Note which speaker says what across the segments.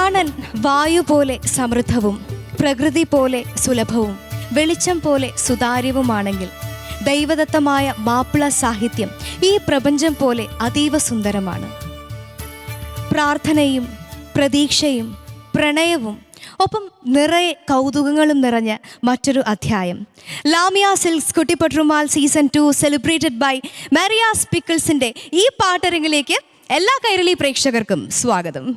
Speaker 1: പ്രാണൻ വായു പോലെ സമൃദ്ധവും പ്രകൃതി പോലെ സുലഭവും വെളിച്ചം പോലെ സുതാര്യവുമാണെങ്കിൽ ദൈവദത്തമായ മാപ്പിള സാഹിത്യം ഈ പ്രപഞ്ചം പോലെ അതീവ സുന്ദരമാണ്. പ്രാർത്ഥനയും പ്രതീക്ഷയും പ്രണയവും ഒപ്പം നിറയെ കൗതുകങ്ങളും നിറഞ്ഞ മറ്റൊരു അധ്യായം. Lamiya Silks Kuttippatturumal season 2 celebrated by Maria's പിക്കിൾസിന്റെ ഈ പാട്ടരങ്ങിലേക്ക് എല്ലാ കൈരളി പ്രേക്ഷകർക്കും സ്വാഗതം.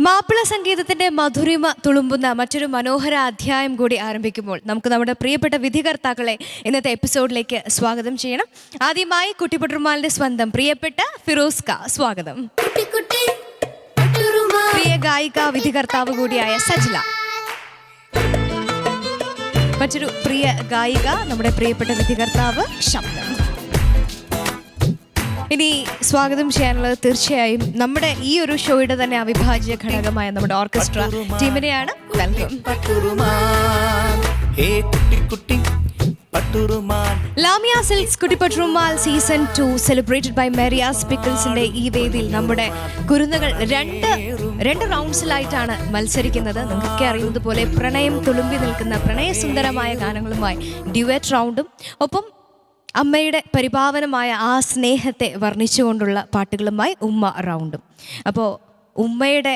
Speaker 1: മാപ്പിള സംഗീതത്തിന്റെ മധുരിമ തുളുമ്പുന്ന മറ്റൊരു മനോഹര അധ്യായം കൂടി ആരംഭിക്കുമ്പോൾ നമുക്ക് നമ്മുടെ പ്രിയപ്പെട്ട വിധികർത്താക്കളെ ഇന്നത്തെ എപ്പിസോഡിലേക്ക് സ്വാഗതം ചെയ്യണം. ആദ്യമായി കുട്ടിപ്പട്ടുറുമാലിന്റെ സ്വന്തം പ്രിയപ്പെട്ട ഫിറോസ്ക സ്വാഗതം. പ്രിയ ഗായിക വിധികർത്താവ് കൂടിയായ സജ്ല. മറ്റൊരു പ്രിയ ഗായിക നമ്മുടെ പ്രിയപ്പെട്ട വിധികർത്താവ് ശബ്ദം. ഇനി സ്വാഗതം ചെയ്യാനുള്ളത് തീർച്ചയായും നമ്മുടെ ഈ ഒരു ഷോയുടെ തന്നെ അവിഭാജ്യ ഘടകമായ നമ്മുടെ ഓർക്കസ്ട്ര ടീമിനെയാണ്. Welcome. Lamiya Silks Kuttippatturumal season 2 celebrated by Maria's പിക്കിൾസിന്റെ ഈ വേദിയിൽ നമ്മുടെ കുരുന്നുകൾ രണ്ട് റൗണ്ട്സിലായിട്ടാണ് മത്സരിക്കുന്നത്. നിങ്ങൾക്കൊക്കെ അറിയുന്നത് പോലെ പ്രണയം തുളുമ്പി നിൽക്കുന്ന പ്രണയസുന്ദരമായ ഗാനങ്ങളുമായി ഡ്യുവറ്റ് റൗണ്ടും ഒപ്പം അമ്മയുടെ പരിപാവനമായ ആ സ്നേഹത്തെ വർണ്ണിച്ചുകൊണ്ടുള്ള പാട്ടുകളുമായി ഉമ്മ റൗണ്ടും. അപ്പോൾ ഉമ്മയുടെ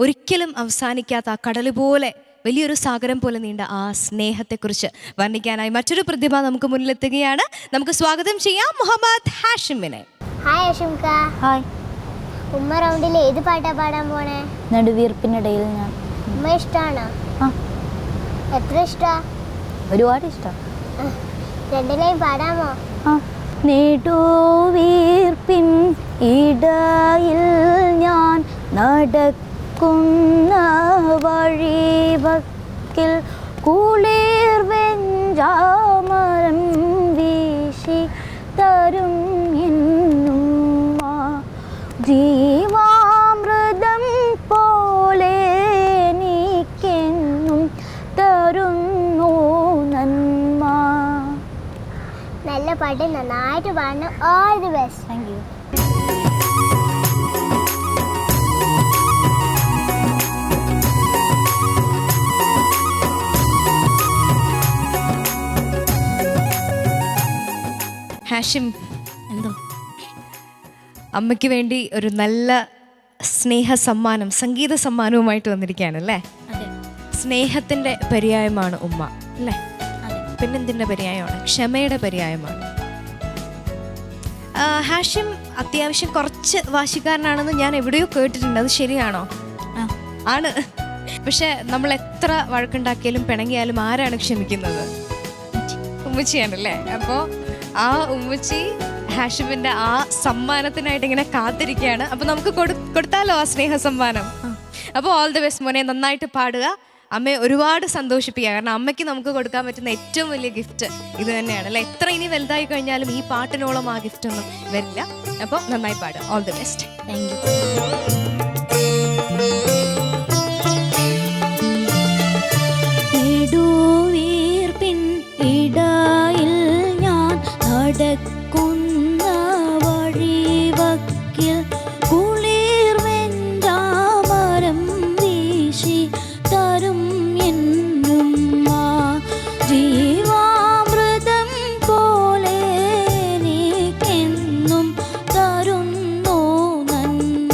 Speaker 1: ഒരിക്കലും അവസാനിക്കാത്ത ആ കടൽ പോലെ വലിയൊരു സാഗരം പോലെ നീണ്ട ആ സ്നേഹത്തെക്കുറിച്ച് വർണ്ണിക്കാനായി മറ്റൊരു പ്രതിഭ നമുക്ക് മുന്നിലെത്തുകയാണ്. നമുക്ക് സ്വാഗതം ചെയ്യാം മുഹമ്മദ് ഹാഷിമിനെ.
Speaker 2: ഹായ് ഹാഷിംക.
Speaker 3: ഹായ്.
Speaker 2: ഉമ്മ റൗണ്ടിൽ ഏത് പാട്ടാ പാടാൻ പോണേ?
Speaker 3: നെടുവീർപ്പിനിടയിൽ ഞാൻ.
Speaker 2: ഉമ്മ ഇഷ്ടമാണോ? എത്ര ഇഷ്ടാ?
Speaker 3: ഒരുപാട് ഇഷ്ടം.
Speaker 2: രണ്ടിലേയും പാടാമോ?
Speaker 3: നെടുവീർപ്പിൻ ഇടയിൽ ഞാൻ നടക്കുന്ന വഴിവക്കിൽ കുളിർ വെഞ്ചാമരം വീശി തരും എന്നും ജീവാമൃതം പോലെ നീക്കെന്നും തരുന്നു നന്മ.
Speaker 2: നല്ല പാട്ട്, നന്നായിട്ട് പാടണം. All the best.
Speaker 3: Thank U.
Speaker 1: Hashim, എന്തോ അമ്മയ്ക്ക് വേണ്ടി ഒരു നല്ല സ്നേഹ സമ്മാനം, സംഗീത സമ്മാനവുമായിട്ട് വന്നിരിക്കുകയാണല്ലേ? സ്നേഹത്തിൻ്റെ പര്യായമാണ് ഉമ്മ അല്ലേ? പിന്നെന്തിൻ്റെ പര്യായമാണ്? ക്ഷമയുടെ പര്യായമാണ്. ഹാഷിം അത്യാവശ്യം കുറച്ച് വാശിക്കാരനാണെന്ന് ഞാൻ എവിടെയോ കേട്ടിട്ടുണ്ട്. അത് ശരിയാണോ? ആണ്. പക്ഷെ നമ്മൾ എത്ര വഴക്കുണ്ടാക്കിയാലും പിണങ്ങിയാലും ആരാണ് ക്ഷമിക്കുന്നത്? ഉമ്മച്ചിയാണല്ലേ? അപ്പോൾ ആ ഉമ്മച്ചി ഹാഷിമിന്റെ ആ സമ്മാനത്തിനായിട്ട് ഇങ്ങനെ കാത്തിരിക്കുകയാണ്. അപ്പോൾ നമുക്ക് കൊടുത്താലോ ആ സ്നേഹ സമ്മാനം? അപ്പോൾ ഓൾ ദി ബെസ്റ്റ് മോനെ, നന്നായിട്ട് പാടുക, അമ്മയെ ഒരുപാട് സന്തോഷിപ്പിക്കുക. കാരണം അമ്മയ്ക്ക് നമുക്ക് കൊടുക്കാൻ പറ്റുന്ന ഏറ്റവും വലിയ ഗിഫ്റ്റ് ഇത് തന്നെയാണ് അല്ലേ? എത്ര ഇനി വലുതായി കഴിഞ്ഞാലും ഈ പാട്ടിനോളം ആ ഗിഫ്റ്റ് ഒന്നും വരില്ല. അപ്പോൾ നന്നായി പാടുക. All the best.
Speaker 3: Thank you. നെടുവീർപ്പിൻ ഇടയിൽ ഞാൻ നടക്കുന്ന വഴിവക്കിൽ കുളിർ വെഞ്ചാമരം വീശി തരും എന്നും ജീവാമൃതം പോലെ നീക്കെന്നും തരുന്നു നന്മ.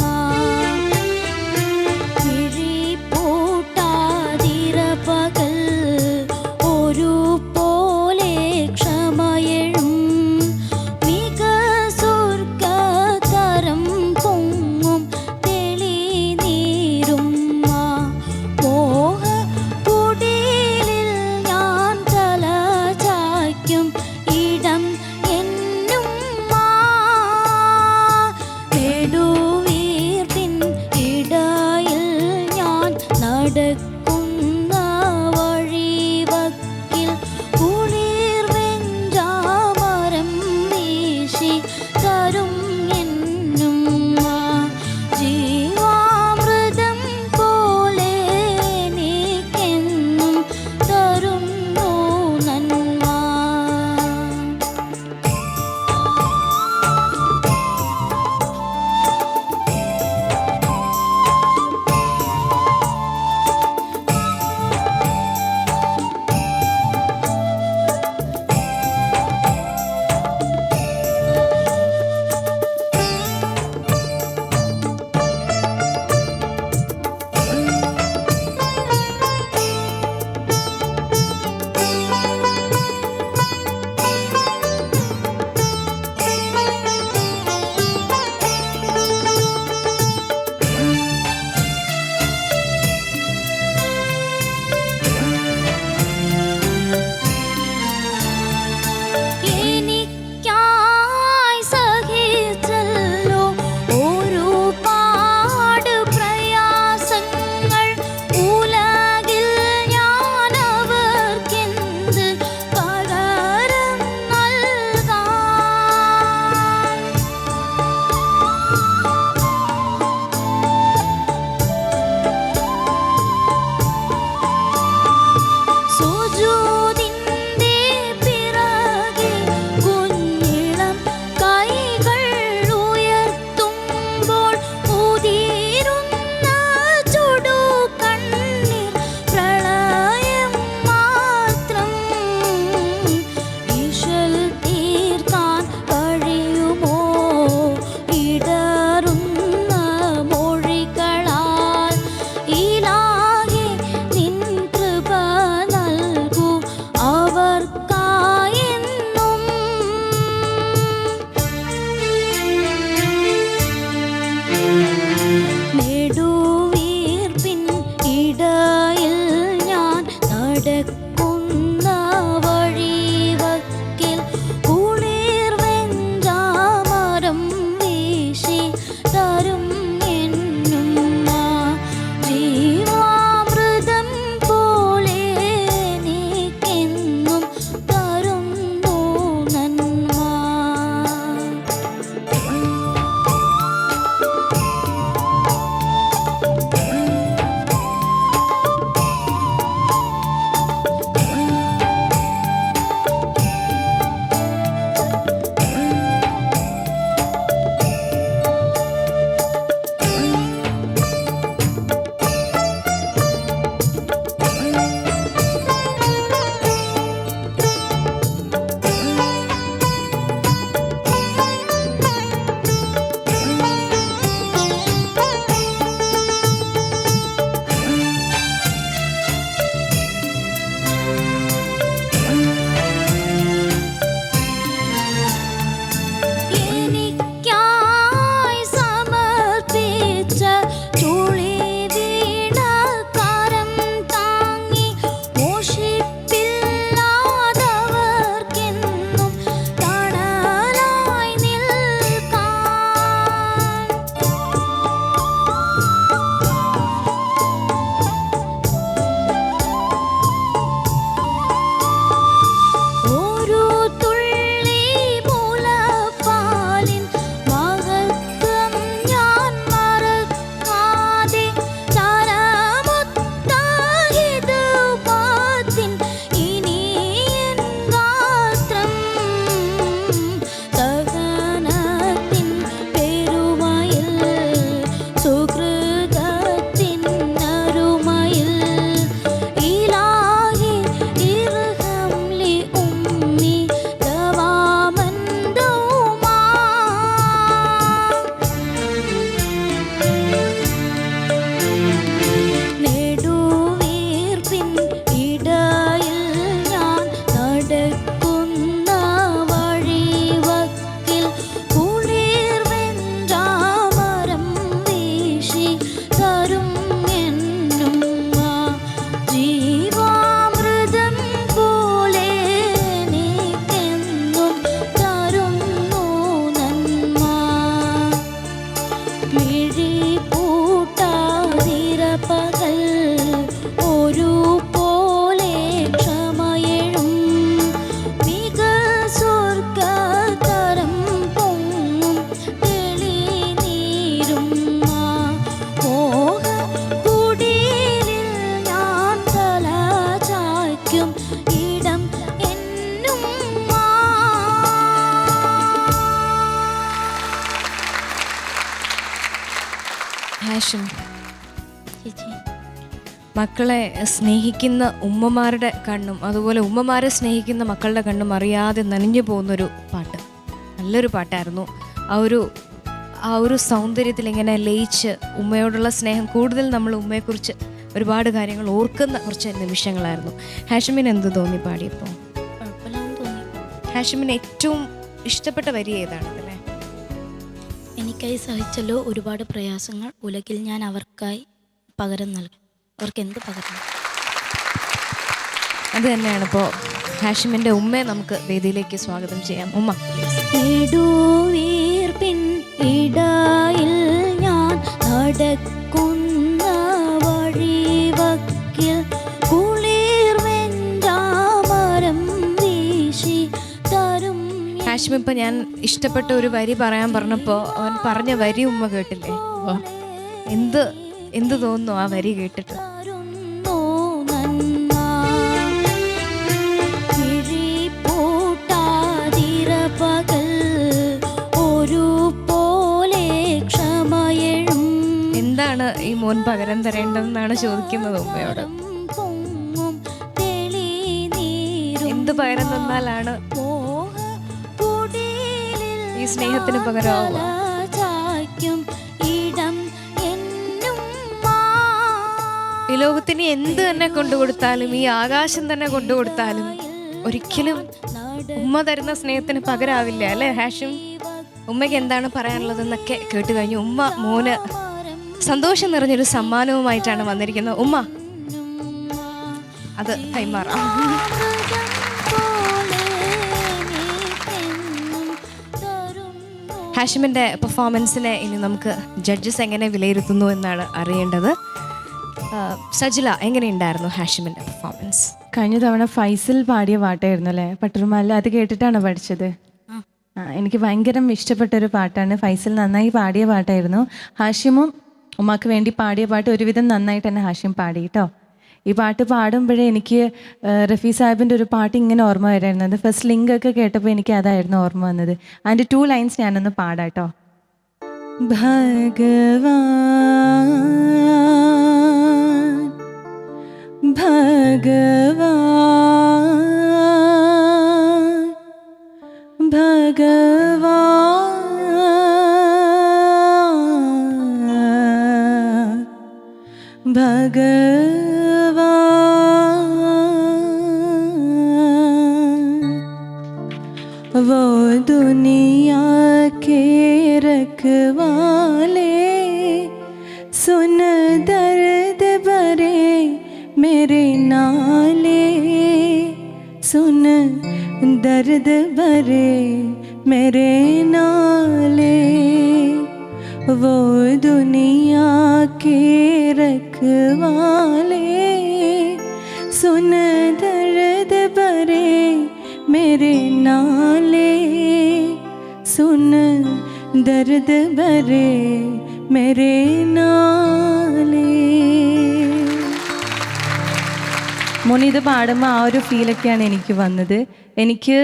Speaker 3: ഇടം എന്നും
Speaker 1: ഹാഷിം,
Speaker 3: ചേച്ചി.
Speaker 1: മക്കളെ സ്നേഹിക്കുന്ന ഉമ്മമാരുടെ കണ്ണും അതുപോലെ ഉമ്മമാരെ സ്നേഹിക്കുന്ന മക്കളുടെ കണ്ണും അറിയാതെ നനഞ്ഞു പോകുന്നൊരു പാട്ട്. നല്ലൊരു പാട്ടായിരുന്നു. ആ ഒരു സൗന്ദര്യത്തിൽ ഇങ്ങനെ ലയിച്ച് ഉമ്മയോടുള്ള സ്നേഹം കൂടുതൽ നമ്മൾ ഉമ്മയെക്കുറിച്ച് ഒരുപാട് കാര്യങ്ങൾ ഓർക്കുന്ന കുറച്ച് നിമിഷങ്ങളായിരുന്നു. ഹാഷിമിന് എന്ത് തോന്നി പാടിയപ്പോൾ?
Speaker 3: കുഴപ്പമില്ലാന്ന് തോന്നി.
Speaker 1: ഹാഷിമിന് ഏറ്റവും ഇഷ്ടപ്പെട്ട വരി ഏതാണല്ലേ?
Speaker 3: എനിക്കായി സഹിച്ചല്ലോ ഒരുപാട് പ്രയാസങ്ങൾ, ഉലകിൽ ഞാൻ അവർക്കായി പകരം നൽകും. അവർക്ക് എന്ത് പകരം?
Speaker 1: അത് തന്നെയാണ്. ഇപ്പോൾ ഹാഷിമിൻ്റെ ഉമ്മയെ നമുക്ക് വേദിയിലേക്ക് സ്വാഗതം ചെയ്യാം. ഉമ്മ പ്ലീസ്.
Speaker 3: നെടുവീർപ്പിൻ ഇടയിൽ ഞാൻ നടക്കുന്ന വഴിവക്കിൽ കുളിർവെഞ്ചാമരം വീശി തരും.
Speaker 1: ഹാഷിം, ഇപ്പം ഞാൻ ഇഷ്ടപ്പെട്ട ഒരു വരി പറയാൻ പറഞ്ഞപ്പോൾ അവൻ പറഞ്ഞ വരി ഉമ്മ കേട്ടില്ലേ? എന്ത് തോന്നുന്നു ആ വരി കേട്ടിട്ട്? എന്താണ് ഈ മോൻ പകരം തരേണ്ടതെന്നാണ് ചോദിക്കുന്നത് ഉമ്മയോട്. എന്ത് പകരം തന്നാലാണ് ഈ സ്നേഹത്തിന് പകരമാവുക? ഈ ലോകത്തിന് എന്ത് തന്നെ കൊണ്ടുകൊടുത്താലും, ഈ ആകാശം തന്നെ കൊണ്ടുകൊടുത്താലും ഒരിക്കലും ഉമ്മ തരുന്ന സ്നേഹത്തിന് പകരാവില്ല അല്ലേ ഹാഷിം? ഉമ്മയ്ക്ക് എന്താണ് പറയാനുള്ളതെന്നൊക്കെ കേട്ട് കഴിഞ്ഞു. ഉമ്മ മോന് സന്തോഷം നിറഞ്ഞൊരു സമ്മാനവുമായിട്ടാണ് വന്നിരിക്കുന്നത്. ഉമ്മ അത് കൈമാറാം. ഹാഷിമിൻ്റെ പെർഫോമൻസിനെ ഇനി നമുക്ക് ജഡ്ജസ് എങ്ങനെ വിലയിരുത്തുന്നു എന്നാണ് അറിയേണ്ടത്. സജില, എങ്ങനെയുണ്ടായിരുന്നു ഹാഷിമിൻ്റെ പെർഫോമൻസ്?
Speaker 4: കഴിഞ്ഞ തവണ ഫൈസൽ പാടിയ പാട്ടായിരുന്നു അല്ലേ പട്ടുറുമാല? അത് കേട്ടിട്ടാണ് പഠിച്ചത്. എനിക്ക് ഭയങ്കര ഇഷ്ടപ്പെട്ടൊരു പാട്ടാണ്. ഫൈസൽ നന്നായി പാടിയ പാട്ടായിരുന്നു. ഹാഷിമും ഉമ്മാക്ക് വേണ്ടി പാടിയ പാട്ട് ഒരുവിധം നന്നായിട്ട് തന്നെ ഹാഷിം പാടി കേട്ടോ. ഈ പാട്ട് പാടുമ്പോഴേ എനിക്ക് റഫീ സാഹിബിൻ്റെ ഒരു പാട്ട് ഇങ്ങനെ ഓർമ്മ വരായിരുന്നത്. ഫസ്റ്റ് ലിങ്ക് ഒക്കെ കേട്ടപ്പോൾ എനിക്ക് അതായിരുന്നു ഓർമ്മ വന്നത്. അതിൻ്റെ 2 ലൈൻസ് ഞാനൊന്ന് പാടാം കേട്ടോ. ഭഗവാൻ ഭഗവാൻ ഭഗവാൻ ഭഗവാൻ वो दुनिया के रखवाले सुन दर्द भरे मेरे नाले सुन दर्द भरे मेरे नाले वो दुनिया के रखवाले सुन दर्द भरे मेरे नाले सुन दर्द भरे मेरे नाले. മോനി ഇത് പാടുമ്പോൾ ആ ഒരു ഫീലൊക്കെയാണ് എനിക്ക് വന്നത്. എനിക്ക്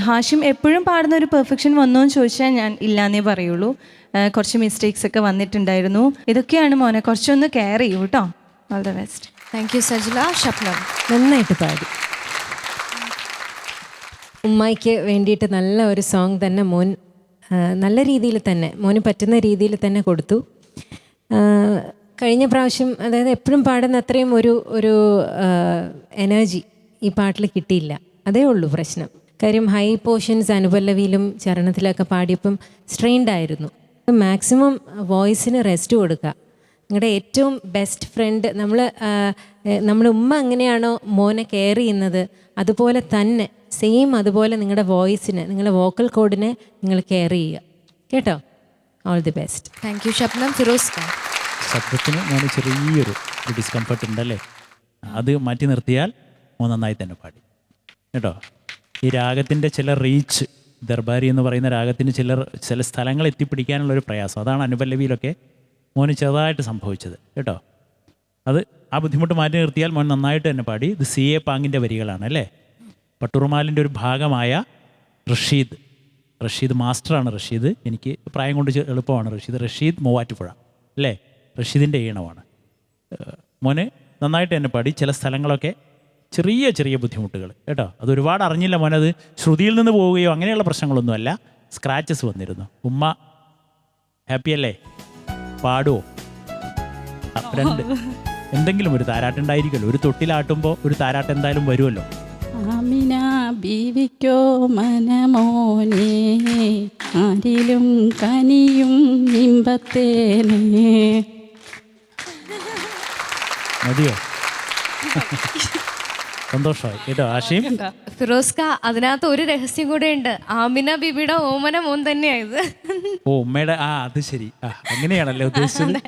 Speaker 4: ഹാഷിം എപ്പോഴും പാടുന്ന ഒരു പെർഫെക്ഷൻ വന്നോ എന്ന് ചോദിച്ചാൽ ഞാൻ ഇല്ലാന്നേ പറയുള്ളൂ. കുറച്ച് മിസ്റ്റേക്സ് ഒക്കെ വന്നിട്ടുണ്ടായിരുന്നു. ഇതൊക്കെയാണ് മോനെ, കുറച്ചൊന്ന് കെയർ ചെയ്യൂ കേട്ടോ. All the best.
Speaker 1: Thank you Sajila. Shabnam
Speaker 5: നന്നായിട്ട് പാടി. ഉമ്മായിക്ക് വേണ്ടിയിട്ട് നല്ല ഒരു സോങ് തന്നെ മോൻ നല്ല രീതിയിൽ തന്നെ മോന് പറ്റുന്ന രീതിയിൽ തന്നെ കൊടുത്തു. കഴിഞ്ഞ പ്രാവശ്യം അതായത് എപ്പോഴും പാടുന്ന അത്രയും ഒരു എനർജി ഈ പാട്ടിൽ കിട്ടിയില്ല. അതേ ഉള്ളൂ പ്രശ്നം. കാര്യം ഹൈ പോർഷൻസ് അനുപല്ലവിയിലും ചരണത്തിലൊക്കെ പാടിയപ്പം സ്ട്രെയിൻഡ് ആയിരുന്നു. മാക്സിമം വോയിസിന് റെസ്റ്റ് കൊടുക്കുക. നിങ്ങളുടെ ഏറ്റവും ബെസ്റ്റ് ഫ്രണ്ട് നമ്മുടെ ഉമ്മ എങ്ങനെയാണോ മോനെ കെയർ ചെയ്യുന്നത് അതുപോലെ തന്നെ സെയിം അതുപോലെ നിങ്ങളുടെ വോയിസിന് നിങ്ങളുടെ വോക്കൽ കോഡിനെ നിങ്ങൾ കെയർ ചെയ്യുക കേട്ടോ. All the best.
Speaker 1: Thank you Shabnam. Firoz Khan.
Speaker 6: ശബ്ദത്തിന് മോന് ചെറിയൊരു ഡിസ്കംഫർട്ട് ഉണ്ടല്ലേ, അത് മാറ്റി നിർത്തിയാൽ മോൻ നന്നായി തന്നെ പാടി കേട്ടോ. ഈ രാഗത്തിൻ്റെ ചില റീച്ച്, ദർബാരി എന്ന് പറയുന്ന രാഗത്തിന് ചില സ്ഥലങ്ങൾ എത്തിപ്പിടിക്കാനുള്ളൊരു പ്രയാസം, അതാണ് അനുപല്ലവിയിലൊക്കെ മോന് ചെറുതായിട്ട് സംഭവിച്ചത് കേട്ടോ. അത് ആ ബുദ്ധിമുട്ട് മാറ്റി നിർത്തിയാൽ മോൻ നന്നായിട്ട് തന്നെ പാടി. ഇത് സി എ പാങ്ങിൻ്റെ വരികളാണ് അല്ലേ. പട്ടുറുമാലിൻ്റെ ഒരു ഭാഗമായ റഷീദ് മാസ്റ്ററാണ്. റഷീദ് എനിക്ക് പ്രായം കൊണ്ട് എളുപ്പമാണ്. റഷീദ് മൂവാറ്റുപുഴ അല്ലേ. റഷീദിൻ്റെ ഈണമാണ്. മോന് നന്നായിട്ട് തന്നെ പാടി. ചില സ്ഥലങ്ങളൊക്കെ ചെറിയ ചെറിയ ബുദ്ധിമുട്ടുകൾ കേട്ടോ, അത് ഒരുപാട് അറിഞ്ഞില്ല മോനത് ശ്രുതിയിൽ നിന്ന് പോവുകയോ അങ്ങനെയുള്ള പ്രശ്നങ്ങളൊന്നുമല്ല, സ്ക്രാച്ചസ് വന്നിരുന്നു. ഉമ്മ ഹാപ്പിയല്ലേ? പാടുമോ? രണ്ട് എന്തെങ്കിലും ഒരു താരാട്ടുണ്ടായിരിക്കുമല്ലോ. ഒരു തൊട്ടിലാട്ടുമ്പോൾ ഒരു താരാട്ട് എന്തായാലും വരുമല്ലോ.
Speaker 7: ആമിന ബീവിക്കോ മനമോനെ ആരിലും കനിയും ഇമ്പത്തേനെ.
Speaker 6: മതിയോ? സന്തോഷമായി കേട്ടോ ആശയം.
Speaker 1: ഫിറോസ്ക, അതിനകത്ത് ഒരു രഹസ്യം കൂടെ ഉണ്ട്. ആമിന ബീബിയുടെ ഓമന മോൻ തന്നെയായത്.
Speaker 6: ഓ ഉമ്മയുടെ അത് ശരി. അങ്ങനെയാണല്ലേ ഉദ്ദേശിച്ചത്.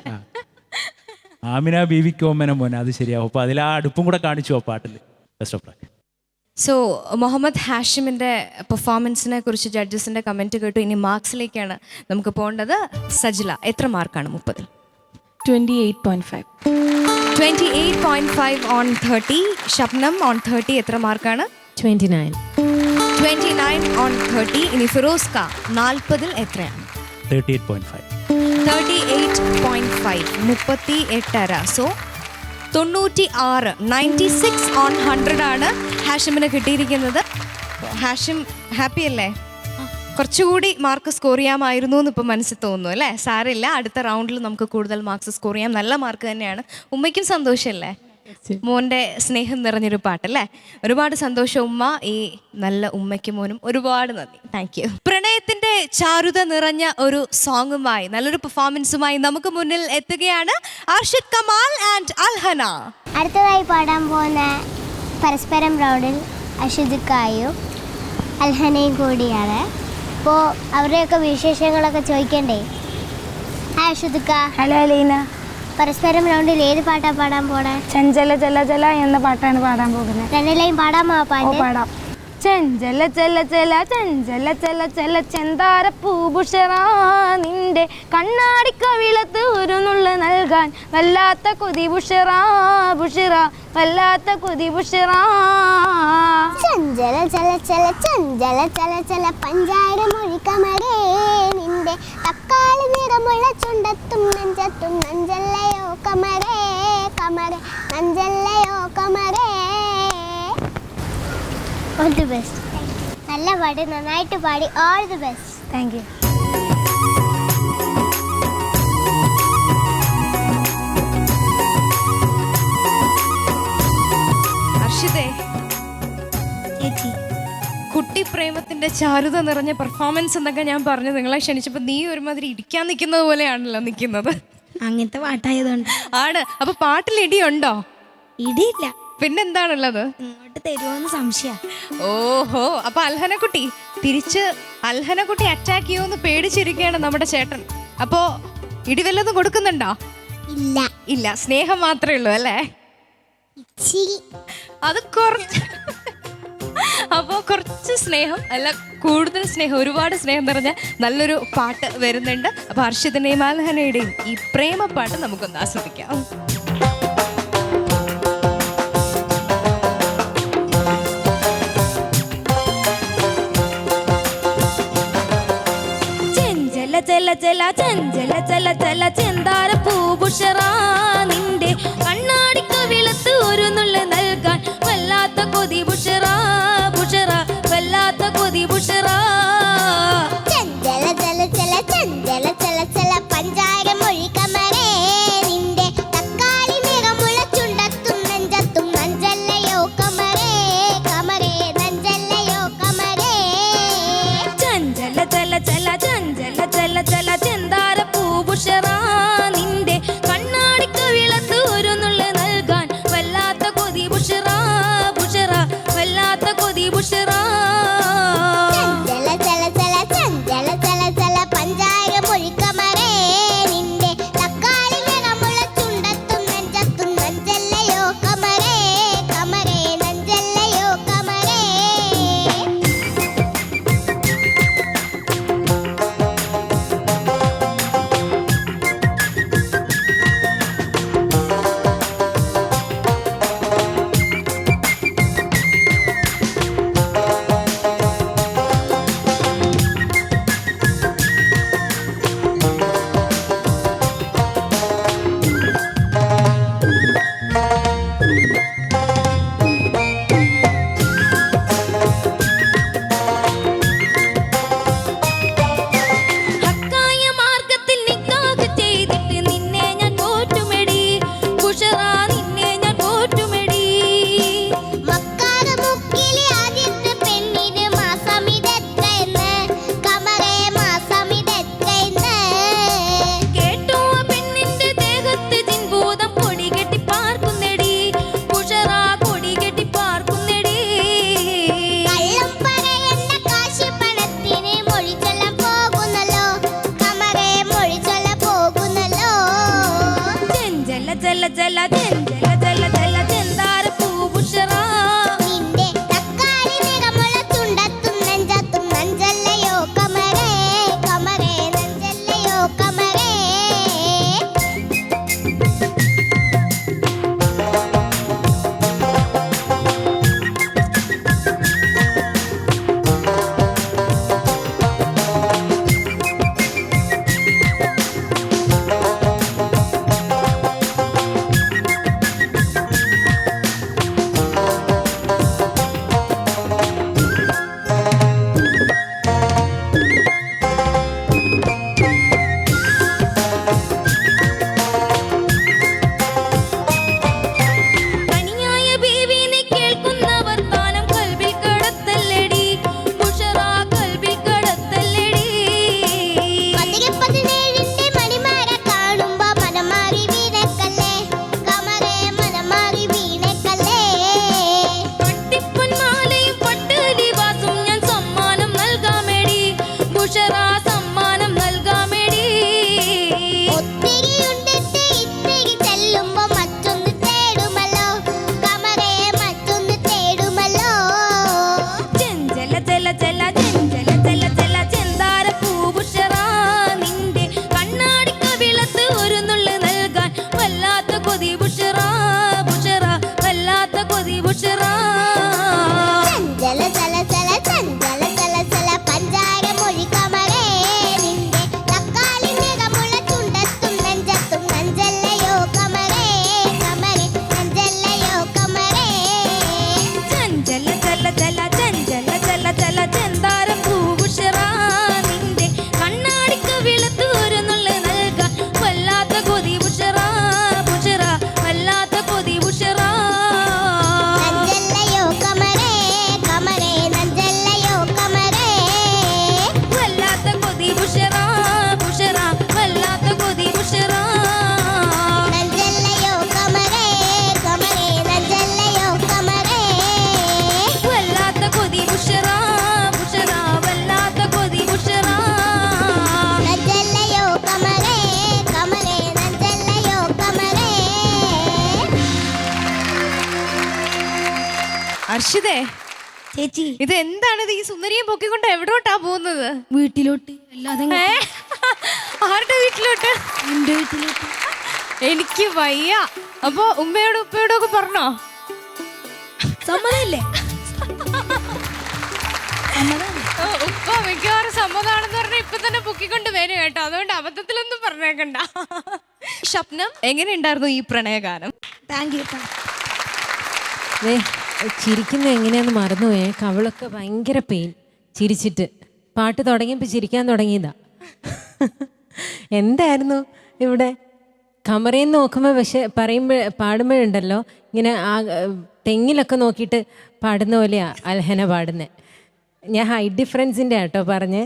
Speaker 6: ആമിന ബീവിക്ക് ഓമന മോൻ, അത് ശരിയാവും. അപ്പോൾ അതിൽ ആ അടുപ്പും കൂടെ കാണിച്ചു ആ പാട്ടിൽ. Best of luck.
Speaker 1: So Muhammad ഹാഷിമിൻ്റെ പെർഫോമൻസിനെ കുറിച്ച് ജഡ്ജസിൻ്റെ കമൻറ്റ് കേട്ടു. ഇനി മാർക്സിലേക്കാണ് നമുക്ക് പോകേണ്ടത്. സജില, എത്ര മാർക്കാണ് 30-ൽ?
Speaker 4: 28.5.
Speaker 1: 28.5 on 30. ഷബ്നം on 30 എത്ര മാർക്കാണ്?
Speaker 5: 29.
Speaker 1: 29 on 30. ഇനി ഫിറോസ്ക 40-ൽ എത്രയാണ്?
Speaker 6: 38.5.
Speaker 1: 38.5. 38.5. സോ 96. 96 on 100 ആണ് ഹാഷിമിന് കിട്ടിയിരിക്കുന്നത്. ഹാഷിം ഹാപ്പി അല്ലേ? കുറച്ചുകൂടി മാർക്ക് സ്കോർ ചെയ്യാമായിരുന്നു എന്ന് ഇപ്പം മനസ്സിൽ തോന്നുന്നു അല്ലേ? സാരമില്ല, അടുത്ത റൗണ്ടിൽ നമുക്ക് കൂടുതൽ മാർക്സ് സ്കോർ ചെയ്യാം. നല്ല മാർക്ക് തന്നെയാണ്. ഉമ്മയ്ക്കും സന്തോഷമല്ലേ? മോൻ്റെ സ്നേഹം നിറഞ്ഞൊരു പാട്ടല്ലേ? ഒരുപാട് സന്തോഷം ഉമ്മ. ഈ നല്ല ഉമ്മയ്ക്കും മോനും ഒരുപാട് നന്ദി. Thank you. പ്രണയത്തിൻ്റെ ചാരുത നിറഞ്ഞ ഒരു സോങ്ങുമായി നല്ലൊരു പെർഫോമൻസുമായി നമുക്ക് മുന്നിൽ എത്തുകയാണ് അർഷിദ് കമാൽ ആൻഡ് അൽഹന.
Speaker 2: അടുത്തതായി പാടാൻ പോകുന്ന പരസ്പരം റൗണ്ടിൽ അഷിദുക്കായും അൽഹനയും കൂടിയാണ്. അപ്പോൾ അവരുടെയൊക്കെ വിശേഷങ്ങളൊക്കെ ചോദിക്കണ്ടേ? ഹായ് അഷിദുക്ക.
Speaker 8: ഹലോ അലീന.
Speaker 2: പരസ്പരം റൗണ്ടിൽ ഏത് പാട്ടാണ് പാടാൻ പോണേ?
Speaker 8: ചഞ്ചല ചല ചല എന്ന പാട്ടാണ് പാടാൻ പോകുന്നത്.
Speaker 2: രണ്ടിലെയും പാടാമോ?
Speaker 8: പാടാം. ചഞ്ചല ചല ചല ചഞ്ചല ചല ചല ചെന്താര പൂഭുഷറാ നിന്റെ കണ്ണാടിക്കവിളത്ത് ഒരു നുള്ള നൽകാൻ വല്ലാത്ത കൊതി ബുഷറാ ബുഷറ വല്ലാത്ത കൊതി ബുഷറാ.
Speaker 2: ചഞ്ചല ചല ചല ചഞ്ചല ചല ചല പഞ്ചാര മൊഴി കമരേ നിന്റെ തക്കാളി നിറമുള്ള ചുണ്ടത്തും നെഞ്ചത്തും നഞ്ചല്ലയോ കമരേ കമരേ നഞ്ചല്ലയോ കമരേ. All the best. നല്ല പാടി, നന്നായിട്ട് പാടി. All the best.
Speaker 8: Thank you.
Speaker 1: അർഷിതേ, കുട്ടി പ്രേമത്തിന്റെ ചാരുത നിറഞ്ഞ പെർഫോമൻസ് എന്നൊക്കെ ഞാൻ പറഞ്ഞു നിങ്ങളെ ക്ഷണിച്ചപ്പോൾ നീ ഒരുമാതിരി ഇരിക്കാൻ നിൽക്കുന്നത് പോലെയാണല്ലോ നിൽക്കുന്നത്.
Speaker 3: അങ്ങനത്തെ പാട്ടായതുകൊണ്ട്
Speaker 1: ആണ്. അപ്പൊ പാട്ടിൽ ഇടിയുണ്ടോ?
Speaker 3: ഇടിയില്ല.
Speaker 1: പിന്നെന്താണുള്ളത്?
Speaker 3: ഇങ്ങോട്ട് തരുമോന്ന് സംശയ.
Speaker 1: ഓഹോ, അപ്പൊ അൽഹനക്കുട്ടി തിരിച്ച് അൽഹനക്കുട്ടി അറ്റാക്ക് ചെയ്യുമെന്ന് പേടിച്ചിരിക്കുകയാണ് നമ്മുടെ ചേട്ടൻ. അപ്പോ ഇടിവല്ലതും കൊടുക്കുന്നുണ്ടോ?
Speaker 2: ഇല്ല.
Speaker 1: ഇല്ല, സ്നേഹം മാത്രമേ ഉള്ളൂ അല്ലേ? അത് കുറച്ച്. അപ്പോ കുറച്ച് സ്നേഹം അല്ല, കൂടുതൽ സ്നേഹം, ഒരുപാട് സ്നേഹം നിറഞ്ഞ നല്ലൊരു പാട്ട് വരുന്നുണ്ട്. അപ്പൊ ഹർഷിതിന്റെയും അൽഹനയുടെയും ഈ പ്രേമപ്പാട്ട് നമുക്കൊന്ന് ആസ്വദിക്കാം.
Speaker 3: ചല ചല ചഞ്ചല ചല ചല ചെന്താര പൂഭുഷറാ നിന്റെ കണ്ണാടിക്കവിളത്ത് ഒരു നുള്ള നൽകാൻ വല്ലാത്ത കൊതി ബുഷറാ ബുഷറ വല്ലാത്ത കൊതി ബുഷറാ.
Speaker 2: ചഞ്ചല ചല ചല ചഞ്ചല ചല ചല പഞ്ചാര മൊഴി കമരേ നിന്റെ തക്കാളി നിറമുള്ള ചുണ്ടത്തും നെഞ്ചത്തും നഞ്ചല്ലയോ കമരേ കമരേ നഞ്ചല്ലയോ കമരേ.
Speaker 3: ചഞ്ചല ചല ചല ചഞ്ചല ചല ചല ചെന്താര പൂഭുഷറാ നിന്റെ കണ്ണാടിക്കവിളത്ത് ഒരു നുള്ള നൽകാൻ വല്ലാത്ത കൊതി ബുഷറാ ബുഷറ വല്ലാത്ത
Speaker 1: അർഷിതേ,
Speaker 3: ചേച്ചി
Speaker 1: ഇത് എന്താണിത്? ഈ സുന്ദരിയെ പൊക്കിക്കൊണ്ട് എവിടോട്ടാ പോകുന്നത്?
Speaker 3: വീട്ടിലോട്ട്. അല്ലാതെ
Speaker 1: ആരുടെ വീട്ടിലോട്ട്?
Speaker 3: എൻ്റെ വീട്ടിലോട്ട്.
Speaker 1: എനിക്ക് വയ്യ. അപ്പൊ ഉമ്മയോടും ഉപ്പയോടും ഒക്കെ പറഞ്ഞോ?
Speaker 3: സമ്മതല്ലേ?
Speaker 1: ഉപ്പ മിക്കവാറും സമ്മതാണെന്ന് പറഞ്ഞാൽ ഇപ്പൊ തന്നെ പൊക്കിക്കൊണ്ട് വരും കേട്ടോ. അതുകൊണ്ട് അബദ്ധത്തിലൊന്നും പറഞ്ഞേക്കണ്ട. സ്വപ്നം, എങ്ങനെയുണ്ടായിരുന്നു ഈ പ്രണയഗാനം?
Speaker 3: Thank you.
Speaker 5: ചിരിക്കുന്ന എങ്ങനെയാന്ന് മറന്നുപോയേ. കവളൊക്കെ ഭയങ്കര പെയിൻ ചിരിച്ചിട്ട്. പാട്ട് തുടങ്ങിയപ്പോൾ ചിരിക്കാൻ തുടങ്ങിയതാ. എന്തായിരുന്നു ഇവിടെ കമറയിൽ നിന്ന് നോക്കുമ്പോൾ, പക്ഷെ പാടുമ്പോഴുണ്ടല്ലോ ഇങ്ങനെ ആ തെങ്ങിലൊക്കെ നോക്കിയിട്ട് പാടുന്ന പോലെയാ അൽഹന പാടുന്നത്. ഞാൻ ഹൈറ്റ് ഡിഫറൻസിൻ്റെ ആട്ടോ പറഞ്ഞേ.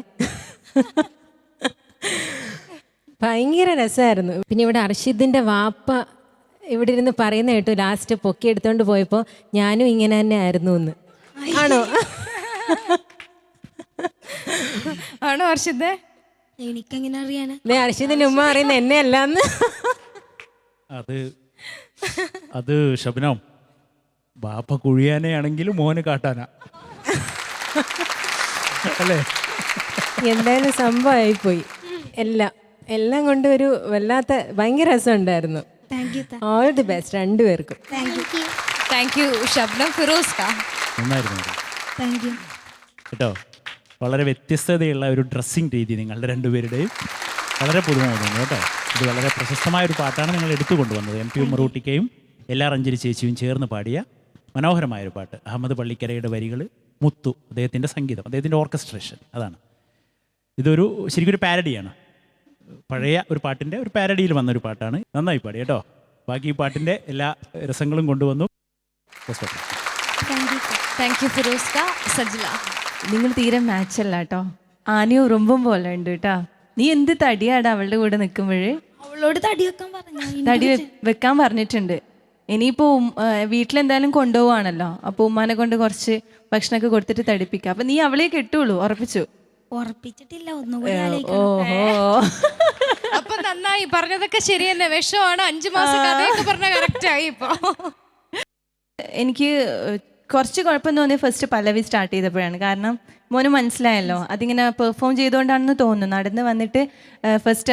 Speaker 5: ഭയങ്കര രസമായിരുന്നു. പിന്നെ ഇവിടെ അർഷിദിൻ്റെ വാപ്പ ഇവിടെ ഇരുന്ന് പറയുന്ന കേട്ടു, ലാസ്റ്റ് പൊക്കി എടുത്തോണ്ട് പോയപ്പോൾ ഞാനും ഇങ്ങനെ തന്നെ ആയിരുന്നു എന്ന്. ആണോ?
Speaker 1: ആണോ അർഷിദേ?
Speaker 3: എനിക്കെങ്ങനെ അറിയാനാ?
Speaker 5: അർഷിദിന്റെ ഉമ്മ പറയുന്ന എന്നെ അല്ലാന്ന്.
Speaker 6: അത് ശബനം, ബാപ്പ കുഴിയാനെയാണെങ്കിലും മോന് കാട്ടാനാ അല്ലേ?
Speaker 5: എന്തായാലും സംഭവമായിപ്പോയി. എല്ലാം കൊണ്ട് ഒരു വല്ലാത്ത ഭയങ്കര രസമുണ്ടായിരുന്നു. ഓൾ ദി ബെസ്റ്റ് രണ്ടുപേർക്കും.
Speaker 1: Thank you Shabnam. ഫിറോസ് കാ
Speaker 6: നന്നായിരുന്നു
Speaker 3: താങ്ക് യു
Speaker 6: കേട്ടോ. വളരെ വ്യത്യസ്തതയുള്ള ഒരു ഡ്രസ്സിങ് രീതി നിങ്ങളുടെ രണ്ടുപേരുടെയും വളരെ പുതുമ തോന്നുന്നു കേട്ടോ. ഇത് വളരെ പ്രശസ്തമായ ഒരു പാട്ടാണ് നിങ്ങൾ എടുത്തു കൊണ്ടുവന്നത്. എം പി ഉമ്മറൂട്ടിക്കയും എല്ലാ റഞ്ചരി ചേച്ചിയും ചേർന്ന് പാടിയ മനോഹരമായൊരു പാട്ട്. അഹമ്മദ് പള്ളിക്കരയുടെ വരികൾ, മുത്തു അദ്ദേഹത്തിൻ്റെ സംഗീതം, അദ്ദേഹത്തിൻ്റെ ഓർക്കസ്ട്രേഷൻ. അതാണ് ഇതൊരു ശരിക്കും ഒരു പാരഡിയാണ്. പഴയ ഒരു പാട്ടിൻ്റെ ഒരു പാരഡിയിൽ വന്നൊരു പാട്ടാണ്. നന്നായി പാടി കേട്ടോ. ബാക്കി ഈ പാട്ടിൻ്റെ എല്ലാ രസങ്ങളും കൊണ്ടുവന്നു.
Speaker 1: താങ്ക് യു ഫിറോസ് കാ. സജ്ല,
Speaker 4: നിങ്ങൾ തീരെ മാച്ചല്ല കേട്ടോ. ആനയും ഉറുമ്പും പോലെ ഉണ്ട് കേട്ടോ. നീ എന്ത് തടിയാടാ അവളുടെ കൂടെ നിൽക്കുമ്പോഴേ?
Speaker 3: അവളോട് തടി വെക്കാൻ പറഞ്ഞു.
Speaker 4: തടി വെക്കാൻ പറഞ്ഞിട്ടുണ്ട്. ഇനിയിപ്പോൾ വീട്ടിലെന്തായാലും കൊണ്ടുപോവാണല്ലോ, അപ്പോൾ ഉമ്മാനെ കൊണ്ട് കുറച്ച് ഭക്ഷണമൊക്കെ കൊടുത്തിട്ട് തടിപ്പിക്കാം. അപ്പം നീ അവളെ കിട്ടുള്ളൂ, ഉറപ്പിച്ചു?
Speaker 3: ഉറപ്പിച്ചിട്ടില്ല, ഒന്നുകൂടി
Speaker 4: ഓഹോ,
Speaker 1: അപ്പൊ നന്നായി. പറഞ്ഞതൊക്കെ ശരി തന്നെ. വിഷമാണ്. 5 മാസം കഥയൊക്കെ പറഞ്ഞ കറക്റ്റ് ആയി. ഇപ്പൊ
Speaker 4: എനിക്ക് കുറച്ച് കുഴപ്പം തോന്നിയ ഫസ്റ്റ് പല്ലവി സ്റ്റാർട്ട് ചെയ്തപ്പോഴാണ്. കാരണം മോന് മനസ്സിലായല്ലോ അതിങ്ങനെ പെർഫോം ചെയ്തുകൊണ്ടാണെന്ന് തോന്നുന്നു. നടന്ന് വന്നിട്ട് ഫസ്റ്റ്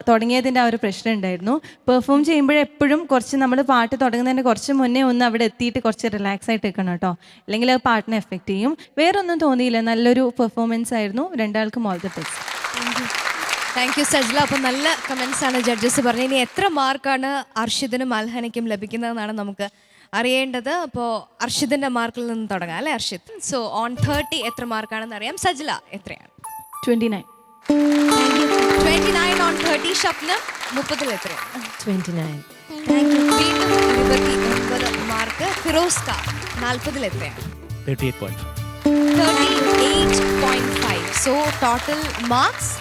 Speaker 4: തുടങ്ങിയതിൻ്റെ ആ ഒരു പ്രശ്നം ഉണ്ടായിരുന്നു. പെർഫോം ചെയ്യുമ്പോഴെപ്പോഴും കുറച്ച് നമ്മൾ പാട്ട് തുടങ്ങുന്നതിൻ്റെ കുറച്ച് മുന്നേ ഒന്ന് അവിടെ എത്തിയിട്ട് കുറച്ച് റിലാക്സ് ആയിട്ട് നിൽക്കണം കേട്ടോ. അല്ലെങ്കിൽ അത് പാട്ടിനെ എഫക്റ്റ് ചെയ്യും. വേറൊന്നും തോന്നിയില്ല, നല്ലൊരു പെർഫോമൻസ് ആയിരുന്നു. രണ്ടാൾക്കും all the best.
Speaker 1: Thank U Sajla. അപ്പം നല്ല കമൻസ് ആണ് ജഡ്ജസ് പറഞ്ഞത്. ഇനി എത്ര മാർക്കാണ് അർഷിദിനും അൽഹനയ്ക്കും ലഭിക്കുന്നതെന്നാണ് നമുക്ക് അറിയേണ്ടത്. അപ്പോൾ അർഷിദിൻ്റെ മാർക്കിൽ നിന്ന് തുടങ്ങാം അല്ലേ അർഷിദ്? സോ ഓൺ 30 എത്ര മാർക്കാണെന്ന് അറിയാം. സജ്ല എത്രയാണ്?
Speaker 4: 29.
Speaker 1: 29 ഓൺ 30. ഷപ്നം 30 എത്രയാണ്?
Speaker 5: 29.
Speaker 1: വീണ്ടും 29 മാർക്ക്. ഫിറോസ് കാ 40 എത്രയാണ്?
Speaker 6: 38.5.
Speaker 1: 38.5. So total marks